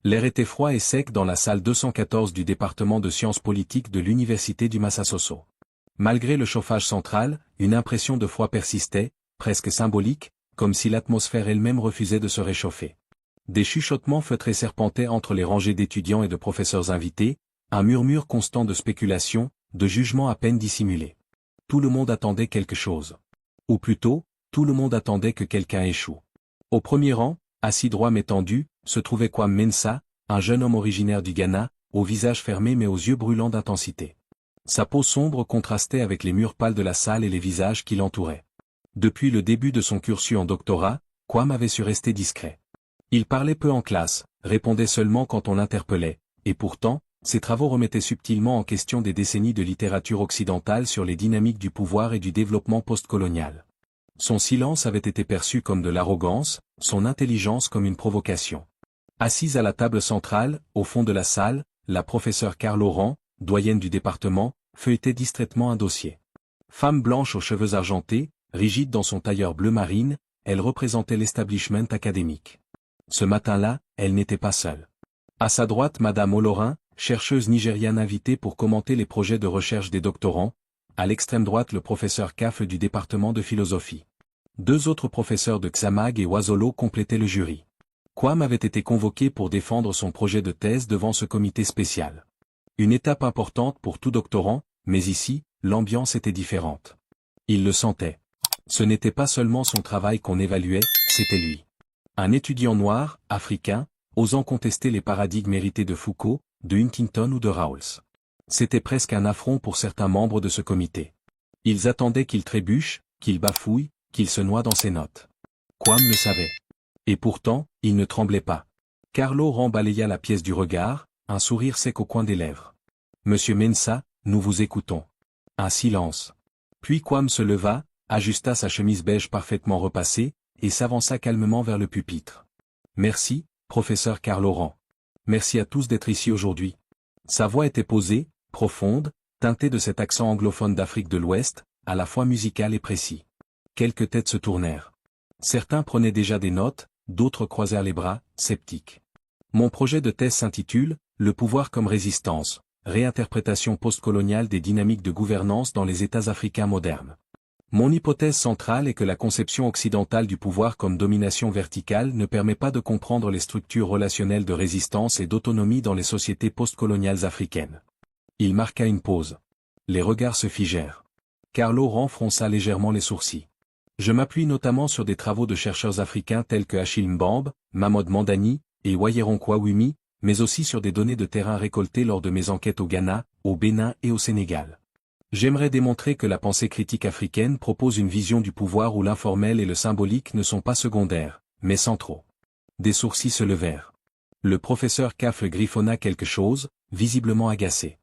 L'air était froid et sec dans la salle 214 du département de sciences politiques de l'université du Massasoso. Malgré le chauffage central, une impression de froid persistait, presque symbolique, comme si l'atmosphère elle-même refusait de se réchauffer. Des chuchotements feutrés serpentaient entre les rangées d'étudiants et de professeurs invités, un murmure constant de spéculation, de jugements à peine dissimulés. Tout le monde attendait quelque chose. Ou plutôt, tout le monde attendait que quelqu'un échoue. Au premier rang, assis droit mais tendu, se trouvait Kwame Mensah, un jeune homme originaire du Ghana, au visage fermé mais aux yeux brûlants d'intensité. Sa peau sombre contrastait avec les murs pâles de la salle et les visages qui l'entouraient. Depuis le début de son cursus en doctorat, Kwame avait su rester discret. Il parlait peu en classe, répondait seulement quand on l'interpellait, et pourtant, ses travaux remettaient subtilement en question des décennies de littérature occidentale sur les dynamiques du pouvoir et du développement postcolonial. Son silence avait été perçu comme de l'arrogance, son intelligence comme une provocation. Assise à la table centrale, au fond de la salle, la professeure Carl Laurent, doyenne du département, feuilletait distraitement un dossier. Femme blanche aux cheveux argentés, rigide dans son tailleur bleu marine, elle représentait l'establishment académique. Ce matin-là, elle n'était pas seule. À sa droite Madame Olorin, chercheuse nigériane invitée pour commenter les projets de recherche des doctorants, à l'extrême droite le professeur Kaf du département de philosophie. Deux autres professeurs de Xamag et Oisolo complétaient le jury. Kwame avait été convoqué pour défendre son projet de thèse devant ce comité spécial. Une étape importante pour tout doctorant, mais ici, l'ambiance était différente. Il le sentait. Ce n'était pas seulement son travail qu'on évaluait, c'était lui. Un étudiant noir, africain, osant contester les paradigmes hérités de Foucault, de Huntington ou de Rawls. C'était presque un affront pour certains membres de ce comité. Ils attendaient qu'il trébuche, qu'il bafouille, qu'il se noie dans ses notes. Kwame le savait. Et pourtant, il ne tremblait pas. Carl Laurent balaya la pièce du regard, un sourire sec au coin des lèvres. Monsieur Mensah, nous vous écoutons. Un silence. Puis Kwame se leva, ajusta sa chemise beige parfaitement repassée, et s'avança calmement vers le pupitre. Merci, professeur Carl Laurent. Merci à tous d'être ici aujourd'hui. Sa voix était posée, profonde, teintée de cet accent anglophone d'Afrique de l'Ouest, à la fois musical et précis. Quelques têtes se tournèrent. Certains prenaient déjà des notes, d'autres croisèrent les bras, sceptiques. Mon projet de thèse s'intitule « Le pouvoir comme résistance, réinterprétation postcoloniale des dynamiques de gouvernance dans les États africains modernes ». Mon hypothèse centrale est que la conception occidentale du pouvoir comme domination verticale ne permet pas de comprendre les structures relationnelles de résistance et d'autonomie dans les sociétés postcoloniales africaines. Il marqua une pause. Les regards se figèrent. Carl Laurent fronça légèrement les sourcils. Je m'appuie notamment sur des travaux de chercheurs africains tels que Achille Mbambe, Mahmoud Mandani, et Wayeronkwa Wimi, mais aussi sur des données de terrain récoltées lors de mes enquêtes au Ghana, au Bénin et au Sénégal. J'aimerais démontrer que la pensée critique africaine propose une vision du pouvoir où l'informel et le symbolique ne sont pas secondaires, mais centraux. Des sourcils se levèrent. Le professeur Kaf griffonna quelque chose, visiblement agacé.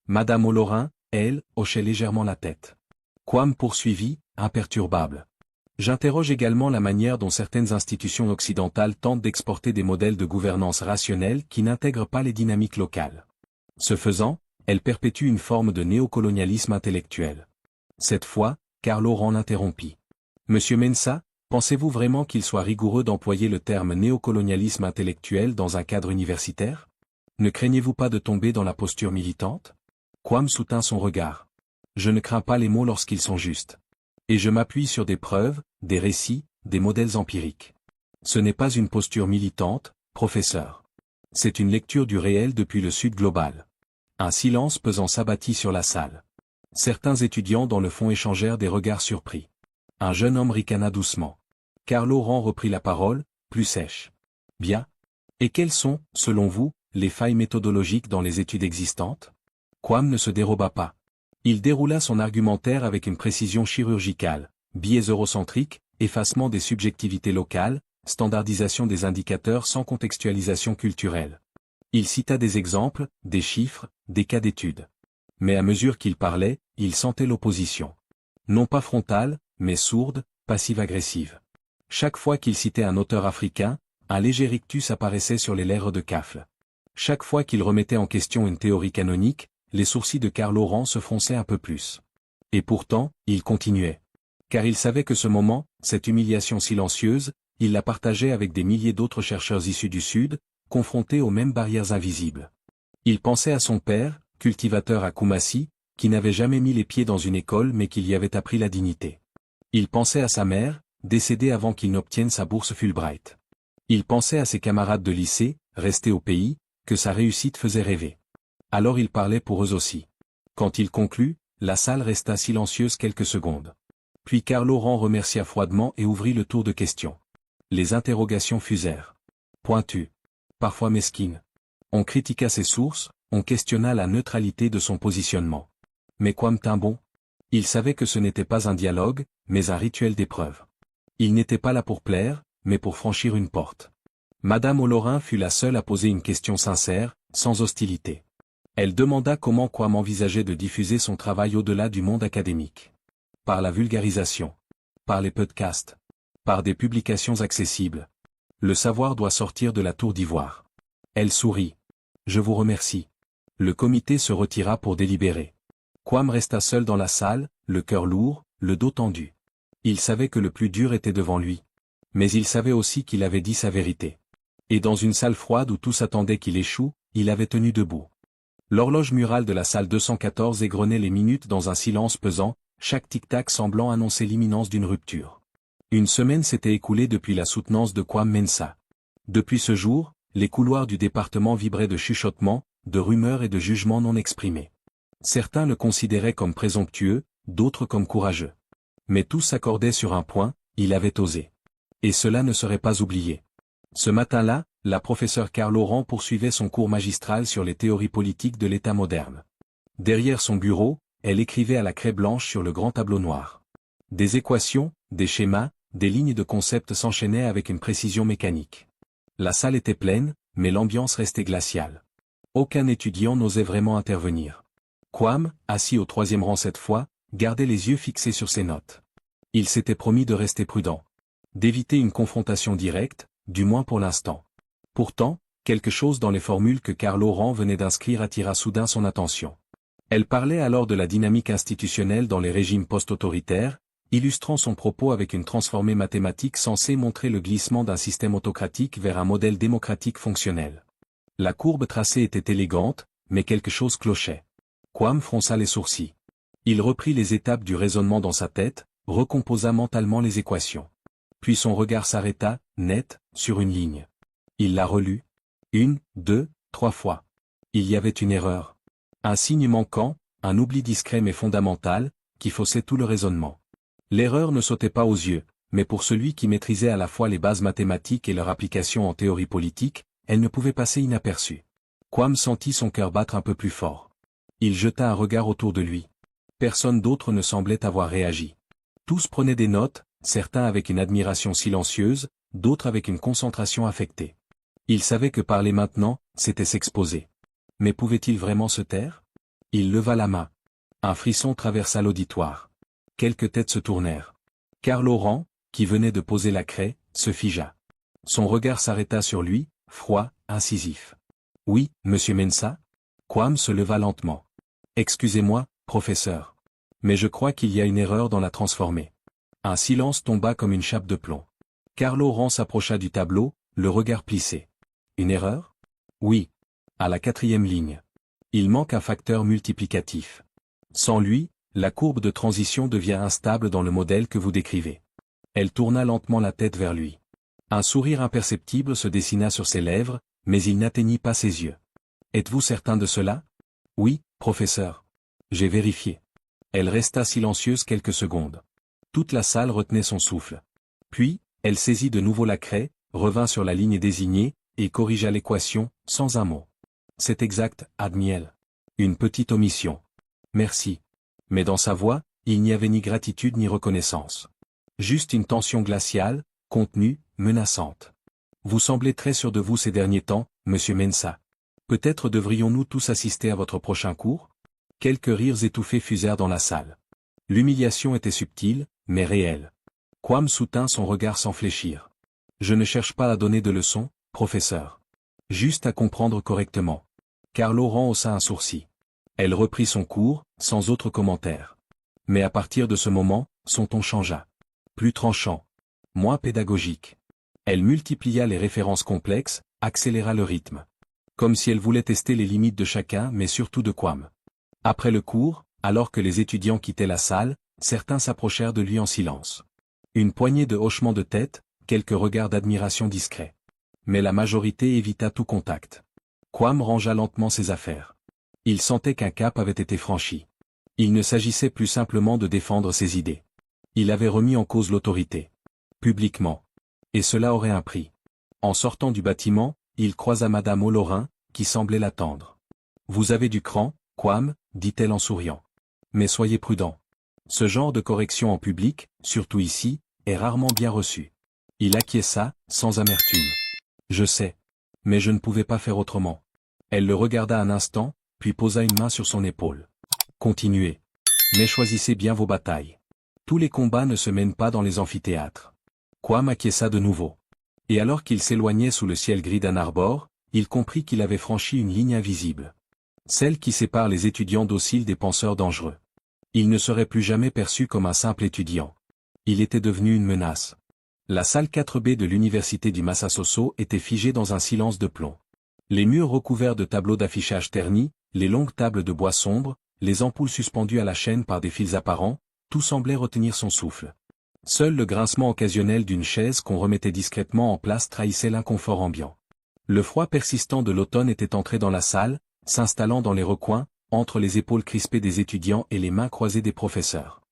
Madame Olorin, elle, hochait légèrement la tête. Kwame poursuivit, imperturbable. J'interroge également la manière dont certaines institutions occidentales tentent d'exporter des modèles de gouvernance rationnels qui n'intègrent pas les dynamiques locales. Ce faisant, elles perpétuent une forme de néocolonialisme intellectuel. Cette fois, Carl Laurent l'interrompit. Monsieur Mensah, pensez-vous vraiment qu'il soit rigoureux d'employer le terme néocolonialisme intellectuel dans un cadre universitaire? Ne craignez-vous pas de tomber dans la posture militante? Kwame soutint son regard. Je ne crains pas les mots lorsqu'ils sont justes. Et je m'appuie sur des preuves, des récits, des modèles empiriques. Ce n'est pas une posture militante, professeur. C'est une lecture du réel depuis le Sud global. Un silence pesant s'abattit sur la salle. Certains étudiants dans le fond échangèrent des regards surpris. Un jeune homme ricana doucement. Carl Laurent reprit la parole, plus sèche. Bien. Et quelles sont, selon vous, les failles méthodologiques dans les études existantes? Kwame ne se déroba pas. Il déroula son argumentaire avec une précision chirurgicale, biais eurocentrique, effacement des subjectivités locales, standardisation des indicateurs sans contextualisation culturelle. Il cita des exemples, des chiffres, des cas d'études. Mais à mesure qu'il parlait, il sentait l'opposition. Non pas frontale, mais sourde, passive-agressive. Chaque fois qu'il citait un auteur africain, un léger rictus apparaissait sur les lèvres de Kafle. Chaque fois qu'il remettait en question une théorie canonique, les sourcils de Carl Laurent se fronçaient un peu plus. Et pourtant, il continuait. Car il savait que ce moment, cette humiliation silencieuse, il la partageait avec des milliers d'autres chercheurs issus du Sud, confronté aux mêmes barrières invisibles. Il pensait à son père, cultivateur à Koumassi, qui n'avait jamais mis les pieds dans une école mais qui lui avait appris la dignité. Il pensait à sa mère, décédée avant qu'il n'obtienne sa bourse Fulbright. Il pensait à ses camarades de lycée, restés au pays, que sa réussite faisait rêver. Alors il parlait pour eux aussi. Quand il conclut, la salle resta silencieuse quelques secondes. Puis Karl Laurent remercia froidement et ouvrit le tour de questions. Les interrogations fusèrent. Pointues. Parfois mesquines. On critiqua ses sources, on questionna la neutralité de son positionnement. Mais Kwame tint bon. Il savait que ce n'était pas un dialogue, mais un rituel d'épreuve. Il n'était pas là pour plaire, mais pour franchir une porte. Madame Olorin fut la seule à poser une question sincère, sans hostilité. Elle demanda comment Kwame envisageait de diffuser son travail au-delà du monde académique. Par la vulgarisation. Par les podcasts. Par des publications accessibles. Le savoir doit sortir de la tour d'ivoire. Elle sourit. Je vous remercie. Le comité se retira pour délibérer. Kwame resta seul dans la salle, le cœur lourd, le dos tendu. Il savait que le plus dur était devant lui. Mais il savait aussi qu'il avait dit sa vérité. Et dans une salle froide où tous attendaient qu'il échoue, il avait tenu debout. L'horloge murale de la salle 214 égrenait les minutes dans un silence pesant, chaque tic-tac semblant annoncer l'imminence d'une rupture. Une semaine s'était écoulée depuis la soutenance de Kwame Mensah. Depuis ce jour, les couloirs du département vibraient de chuchotements, de rumeurs et de jugements non exprimés. Certains le considéraient comme présomptueux, d'autres comme courageux. Mais tous s'accordaient sur un point, il avait osé. Et cela ne serait pas oublié. Ce matin-là, la professeure Karl Laurent poursuivait son cours magistral sur les théories politiques de l'État moderne. Derrière son bureau, elle écrivait à la craie blanche sur le grand tableau noir. Des équations, des schémas, des lignes de concepts s'enchaînaient avec une précision mécanique. La salle était pleine, mais l'ambiance restait glaciale. Aucun étudiant n'osait vraiment intervenir. Kwame, assis au troisième rang cette fois, gardait les yeux fixés sur ses notes. Il s'était promis de rester prudent. D'éviter une confrontation directe, du moins pour l'instant. Pourtant, quelque chose dans les formules que Karl Laurent venait d'inscrire attira soudain son attention. Elle parlait alors de la dynamique institutionnelle dans les régimes post-autoritaires, illustrant son propos avec une transformée mathématique censée montrer le glissement d'un système autocratique vers un modèle démocratique fonctionnel. La courbe tracée était élégante, mais quelque chose clochait. Kwame fronça les sourcils. Il reprit les étapes du raisonnement dans sa tête, recomposa mentalement les équations. Puis son regard s'arrêta, net, sur une ligne. Il la relut. 1, 2, 3 fois. Il y avait une erreur. Un signe manquant, un oubli discret mais fondamental, qui faussait tout le raisonnement. L'erreur ne sautait pas aux yeux, mais pour celui qui maîtrisait à la fois les bases mathématiques et leur application en théorie politique, elle ne pouvait passer inaperçue. Kwame sentit son cœur battre un peu plus fort. Il jeta un regard autour de lui. Personne d'autre ne semblait avoir réagi. Tous prenaient des notes, certains avec une admiration silencieuse, d'autres avec une concentration affectée. Il savait que parler maintenant, c'était s'exposer. Mais pouvait-il vraiment se taire? Il leva la main. Un frisson traversa l'auditoire. Quelques têtes se tournèrent. Karl Laurent, qui venait de poser la craie, se figea. Son regard s'arrêta sur lui, froid, incisif. « Oui, monsieur Mensah ?» Kwame se leva lentement. « Excusez-moi, professeur. Mais je crois qu'il y a une erreur dans la transformée. » Un silence tomba comme une chape de plomb. Karl Laurent s'approcha du tableau, le regard plissé. « Une erreur ? » ?»« Oui. À la 4e ligne. Il manque un facteur multiplicatif. Sans lui, la courbe de transition devient instable dans le modèle que vous décrivez. » Elle tourna lentement la tête vers lui. Un sourire imperceptible se dessina sur ses lèvres, mais il n'atteignit pas ses yeux. « Êtes-vous certain de cela ? » ?»« Oui, professeur. J'ai vérifié. » Elle resta silencieuse quelques secondes. Toute la salle retenait son souffle. Puis, elle saisit de nouveau la craie, revint sur la ligne désignée, et corrigea l'équation, sans un mot. « C'est exact, admit-elle. Une petite omission. Merci. » Mais dans sa voix, il n'y avait ni gratitude ni reconnaissance. Juste une tension glaciale, contenue, menaçante. « Vous semblez très sûr de vous ces derniers temps, monsieur Mensah. Peut-être devrions-nous tous assister à votre prochain cours ?» Quelques rires étouffés fusèrent dans la salle. L'humiliation était subtile, mais réelle. Kwame soutint son regard sans fléchir. « Je ne cherche pas à donner de leçons, professeur. Juste à comprendre correctement. » Karl Laurent haussa un sourcil. Elle reprit son cours, sans autre commentaire. Mais à partir de ce moment, son ton changea. Plus tranchant. Moins pédagogique. Elle multiplia les références complexes, accéléra le rythme. Comme si elle voulait tester les limites de chacun mais surtout de Kwame. Après le cours, alors que les étudiants quittaient la salle, certains s'approchèrent de lui en silence. Une poignée de hochements de tête, quelques regards d'admiration discrets. Mais la majorité évita tout contact. Kwame rangea lentement ses affaires. Il sentait qu'un cap avait été franchi. Il ne s'agissait plus simplement de défendre ses idées. Il avait remis en cause l'autorité. Publiquement. Et cela aurait un prix. En sortant du bâtiment, il croisa Madame Olorin, qui semblait l'attendre. « Vous avez du cran, Kwame, dit-elle en souriant. Mais soyez prudent. Ce genre de correction en public, surtout ici, est rarement bien reçu. » Il acquiesça, sans amertume. « Je sais. Mais je ne pouvais pas faire autrement. » Elle le regarda un instant, puis posa une main sur son épaule. « Continuez. Mais choisissez bien vos batailles. Tous les combats ne se mènent pas dans les amphithéâtres. » Kwame acquiesça de nouveau. Et alors qu'il s'éloignait sous le ciel gris d'Ann Arbor, il comprit qu'il avait franchi une ligne invisible. Celle qui sépare les étudiants dociles des penseurs dangereux. Il ne serait plus jamais perçu comme un simple étudiant. Il était devenu une menace. La salle 4B de l'université du Massasoso était figée dans un silence de plomb. Les murs recouverts de tableaux d'affichage ternis, les longues tables de bois sombre, les ampoules suspendues à la chaîne par des fils apparents, tout semblait retenir son souffle. Seul le grincement occasionnel d'une chaise qu'on remettait discrètement en place trahissait l'inconfort ambiant. Le froid persistant de l'automne était entré dans la salle, s'installant dans les recoins, entre les épaules crispées des étudiants et les mains croisées des professeurs.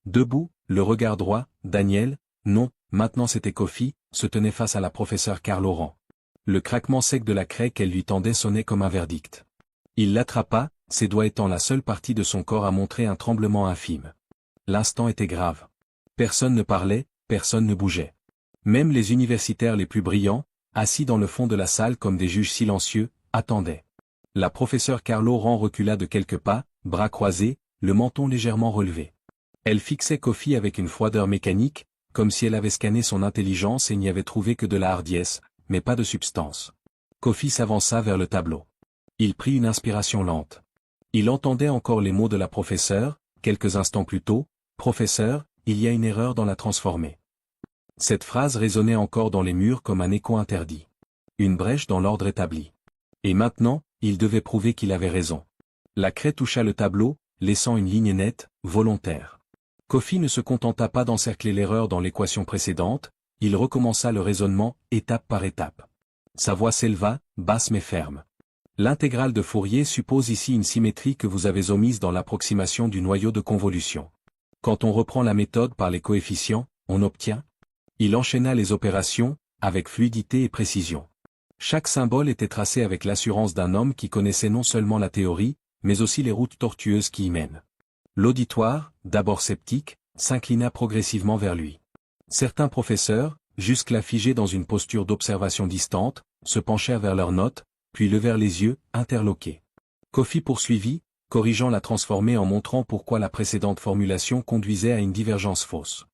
Debout, le regard droit, Daniel, non, maintenant c'était Kofi, se tenait face à la professeure Karl Laurent. Le craquement sec de la craie qu'elle lui tendait sonnait comme un verdict. Il l'attrapa, ses doigts étant la seule partie de son corps à montrer un tremblement infime. L'instant était grave. Personne ne parlait, personne ne bougeait. Même les universitaires les plus brillants, assis dans le fond de la salle comme des juges silencieux, attendaient. La professeure Karl Laurent recula de quelques pas, bras croisés, le menton légèrement relevé. Elle fixait Kofi avec une froideur mécanique, comme si elle avait scanné son intelligence et n'y avait trouvé que de la hardiesse, mais pas de substance. Kofi s'avança vers le tableau. Il prit une inspiration lente. Il entendait encore les mots de la professeure, quelques instants plus tôt, « Professeur, il y a une erreur dans la transformée. » Cette phrase résonnait encore dans les murs comme un écho interdit. Une brèche dans l'ordre établi. Et maintenant, il devait prouver qu'il avait raison. La craie toucha le tableau, laissant une ligne nette, volontaire. Kofi ne se contenta pas d'encercler l'erreur dans l'équation précédente, il recommença le raisonnement, étape par étape. Sa voix s'éleva, basse mais ferme. L'intégrale de Fourier suppose ici une symétrie que vous avez omise dans l'approximation du noyau de convolution. Quand on reprend la méthode par les coefficients, on obtient. Il enchaîna les opérations, avec fluidité et précision. Chaque symbole était tracé avec l'assurance d'un homme qui connaissait non seulement la théorie, mais aussi les routes tortueuses qui y mènent. L'auditoire, d'abord sceptique, s'inclina progressivement vers lui. Certains professeurs, jusque-là figés dans une posture d'observation distante, se penchèrent vers leurs notes, puis levèrent les yeux, interloqués. Kofi poursuivit, corrigeant la transformée en montrant pourquoi la précédente formulation conduisait à une divergence fausse.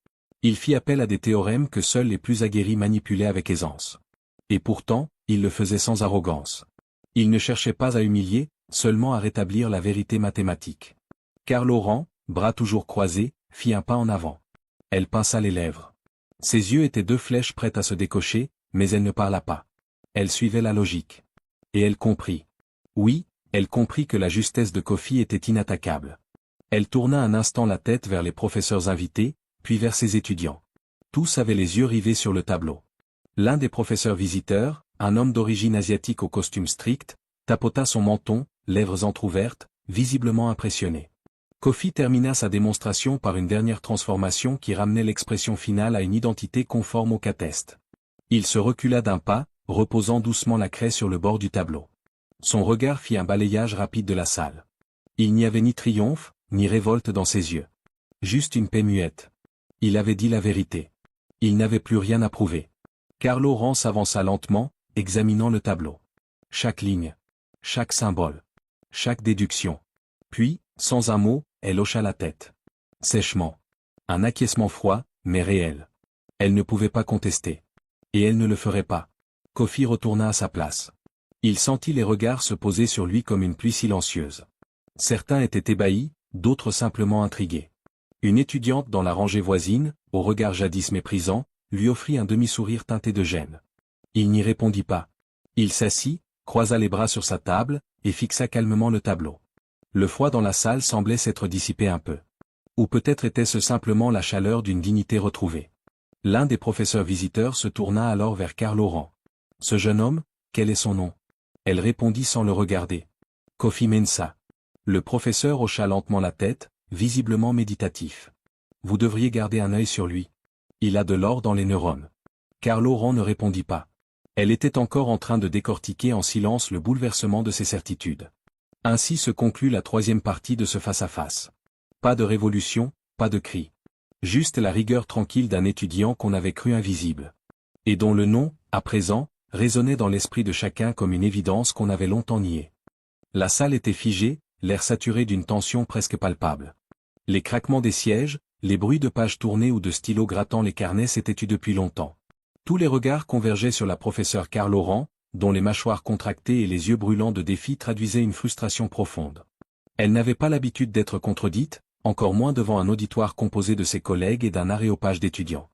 Il fit appel à des théorèmes que seuls les plus aguerris manipulaient avec aisance. Et pourtant, il le faisait sans arrogance. Il ne cherchait pas à humilier, seulement à rétablir la vérité mathématique. Karl Laurent, bras toujours croisés, fit un pas en avant. Elle pinça les lèvres. Ses yeux étaient deux flèches prêtes à se décocher, mais elle ne parla pas. Elle suivait la logique. Et elle comprit. Oui, elle comprit que la justesse de Kofi était inattaquable. Elle tourna un instant la tête vers les professeurs invités, puis vers ses étudiants. Tous avaient les yeux rivés sur le tableau. L'un des professeurs visiteurs, un homme d'origine asiatique au costume strict, tapota son menton, lèvres entr'ouvertes, visiblement impressionné. Kofi termina sa démonstration par une dernière transformation qui ramenait l'expression finale à une identité conforme au cateste. Il se recula d'un pas, reposant doucement la craie sur le bord du tableau. Son regard fit un balayage rapide de la salle. Il n'y avait ni triomphe, ni révolte dans ses yeux. Juste une paix muette. Il avait dit la vérité. Il n'avait plus rien à prouver. Karl Laurent s'avança lentement, examinant le tableau. Chaque ligne. Chaque symbole. Chaque déduction. Puis, sans un mot, elle hocha la tête. Sèchement. Un acquiescement froid, mais réel. Elle ne pouvait pas contester. Et elle ne le ferait pas. Kofi retourna à sa place. Il sentit les regards se poser sur lui comme une pluie silencieuse. Certains étaient ébahis, d'autres simplement intrigués. Une étudiante dans la rangée voisine, au regard jadis méprisant, lui offrit un demi-sourire teinté de gêne. Il n'y répondit pas. Il s'assit, croisa les bras sur sa table, et fixa calmement le tableau. Le froid dans la salle semblait s'être dissipé un peu. Ou peut-être était-ce simplement la chaleur d'une dignité retrouvée. L'un des professeurs visiteurs se tourna alors vers Karl Laurent. « Ce jeune homme, quel est son nom ?» Elle répondit sans le regarder. « Kofi Mensah. » Le professeur hocha lentement la tête, visiblement méditatif. « Vous devriez garder un œil sur lui. Il a de l'or dans les neurones. » Karl Laurent ne répondit pas. Elle était encore en train de décortiquer en silence le bouleversement de ses certitudes. Ainsi se conclut la troisième partie de ce face-à-face. Pas de révolution, pas de cri. Juste la rigueur tranquille d'un étudiant qu'on avait cru invisible. Et dont le nom, à présent, résonnait dans l'esprit de chacun comme une évidence qu'on avait longtemps niée. La salle était figée, l'air saturé d'une tension presque palpable. Les craquements des sièges, les bruits de pages tournées ou de stylos grattant les carnets s'étaient tus depuis longtemps. Tous les regards convergeaient sur la professeure Karl Laurent, dont les mâchoires contractées et les yeux brûlants de défi traduisaient une frustration profonde. Elle n'avait pas l'habitude d'être contredite, encore moins devant un auditoire composé de ses collègues et d'un aréopage d'étudiants.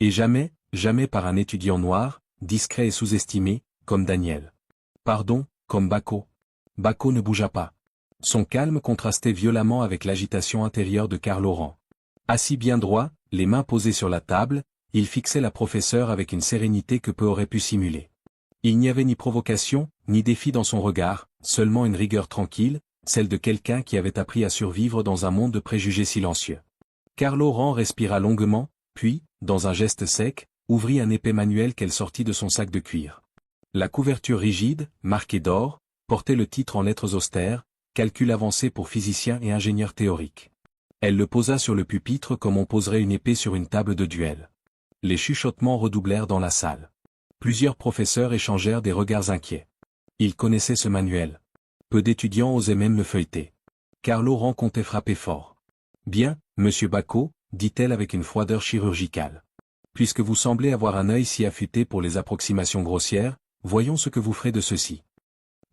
Et jamais, jamais par un étudiant noir, discret et sous-estimé, comme Daniel. Pardon, comme Bako. Bako ne bougea pas. Son calme contrastait violemment avec l'agitation intérieure de Karl Laurent. Assis bien droit, les mains posées sur la table, il fixait la professeure avec une sérénité que peu aurait pu simuler. Il n'y avait ni provocation, ni défi dans son regard, seulement une rigueur tranquille, celle de quelqu'un qui avait appris à survivre dans un monde de préjugés silencieux. Karl Laurent respira longuement, puis, dans un geste sec, ouvrit un épais manuel qu'elle sortit de son sac de cuir. La couverture rigide, marquée d'or, portait le titre en lettres austères, Calcul avancé pour physiciens et ingénieurs théoriques. Elle le posa sur le pupitre comme on poserait une épée sur une table de duel. Les chuchotements redoublèrent dans la salle. Plusieurs professeurs échangèrent des regards inquiets. Ils connaissaient ce manuel. Peu d'étudiants osaient même le feuilleter. Karl Laurent comptait frapper fort. « Bien, monsieur Bako, dit-elle avec une froideur chirurgicale. Puisque vous semblez avoir un œil si affûté pour les approximations grossières, voyons ce que vous ferez de ceci. »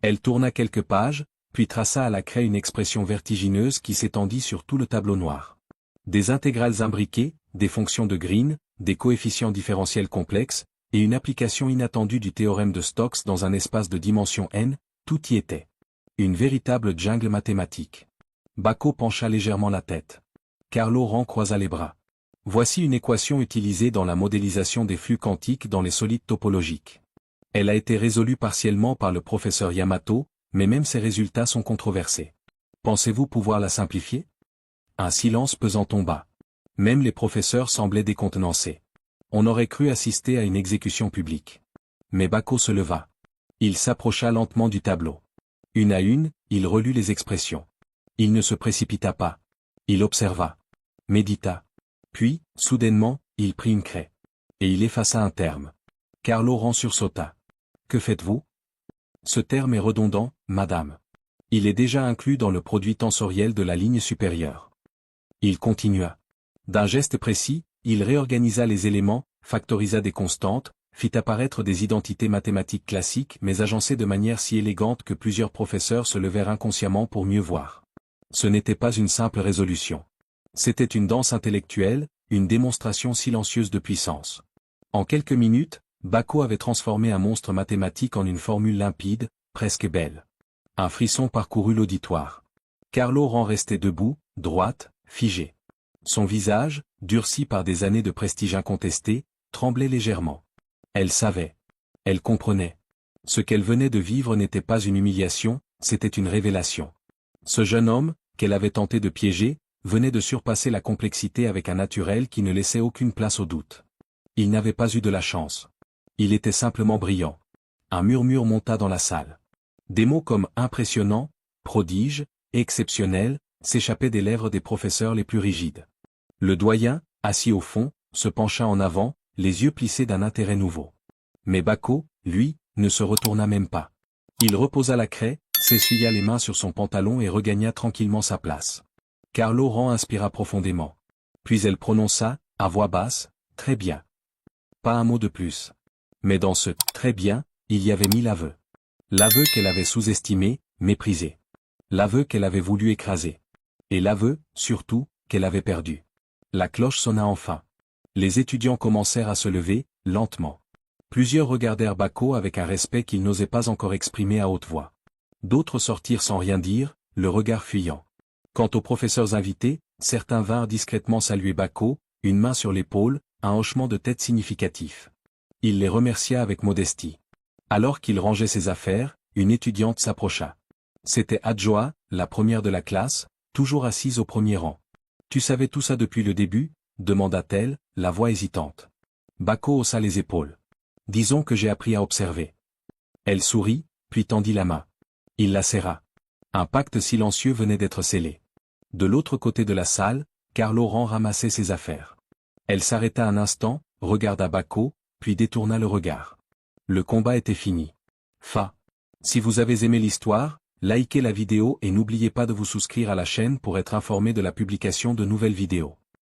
Elle tourna quelques pages, puis traça à la craie une expression vertigineuse qui s'étendit sur tout le tableau noir. Des intégrales imbriquées, des fonctions de Green, des coefficients différentiels complexes, et une application inattendue du théorème de Stokes dans un espace de dimension n, tout y était. Une véritable jungle mathématique. Bako pencha légèrement la tête. Karl Laurent croisa les bras. Voici une équation utilisée dans la modélisation des flux quantiques dans les solides topologiques. Elle a été résolue partiellement par le professeur Yamato, mais même ses résultats sont controversés. Pensez-vous pouvoir la simplifier? Un silence pesant tomba. Même les professeurs semblaient décontenancés. On aurait cru assister à une exécution publique. Mais Bako se leva. Il s'approcha lentement du tableau. Une à une, il relut les expressions. Il ne se précipita pas. Il observa. Médita. Puis, soudainement, il prit une craie. Et il effaça un terme. Karl Laurent sursauta. « Que faites-vous ? » Ce terme est redondant, madame. Il est déjà inclus dans le produit tensoriel de la ligne supérieure. Il continua. D'un geste précis, il réorganisa les éléments, factorisa des constantes, fit apparaître des identités mathématiques classiques mais agencées de manière si élégante que plusieurs professeurs se levèrent inconsciemment pour mieux voir. Ce n'était pas une simple résolution. C'était une danse intellectuelle, une démonstration silencieuse de puissance. En quelques minutes, Bako avait transformé un monstre mathématique en une formule limpide, presque belle. Un frisson parcourut l'auditoire. Karl Laurent restait debout, droite, figée. Son visage, durci par des années de prestige incontesté, tremblait légèrement. Elle savait. Elle comprenait. Ce qu'elle venait de vivre n'était pas une humiliation, c'était une révélation. Ce jeune homme, qu'elle avait tenté de piéger, venait de surpasser la complexité avec un naturel qui ne laissait aucune place au doute. Il n'avait pas eu de la chance. Il était simplement brillant. Un murmure monta dans la salle. Des mots comme impressionnant, prodige, exceptionnel, s'échappaient des lèvres des professeurs les plus rigides. Le doyen, assis au fond, se pencha en avant, les yeux plissés d'un intérêt nouveau. Mais Bako, lui, ne se retourna même pas. Il reposa la craie, s'essuya les mains sur son pantalon et regagna tranquillement sa place. Karl Laurent inspira profondément. Puis elle prononça, à voix basse, « Très bien. » Pas un mot de plus. Mais dans ce « très bien », il y avait 1000 aveux. L'aveu qu'elle avait sous-estimé, méprisé. L'aveu qu'elle avait voulu écraser. Et l'aveu, surtout, qu'elle avait perdu. La cloche sonna enfin. Les étudiants commencèrent à se lever, lentement. Plusieurs regardèrent Bako avec un respect qu'ils n'osaient pas encore exprimer à haute voix. D'autres sortirent sans rien dire, le regard fuyant. Quant aux professeurs invités, certains vinrent discrètement saluer Bako, une main sur l'épaule, un hochement de tête significatif. Il les remercia avec modestie. Alors qu'il rangeait ses affaires, une étudiante s'approcha. C'était Adjoa, la première de la classe, toujours assise au premier rang. « Tu savais tout ça depuis le début ?» demanda-t-elle, la voix hésitante. Bako haussa les épaules. « Disons que j'ai appris à observer. » Elle sourit, puis tendit la main. Il la serra. Un pacte silencieux venait d'être scellé. De l'autre côté de la salle, Carlo ramassait ses affaires. Elle s'arrêta un instant, regarda Bako, puis détourna le regard. Le combat était fini. Si vous avez aimé l'histoire, likez la vidéo et n'oubliez pas de vous souscrire à la chaîne pour être informé de la publication de nouvelles vidéos.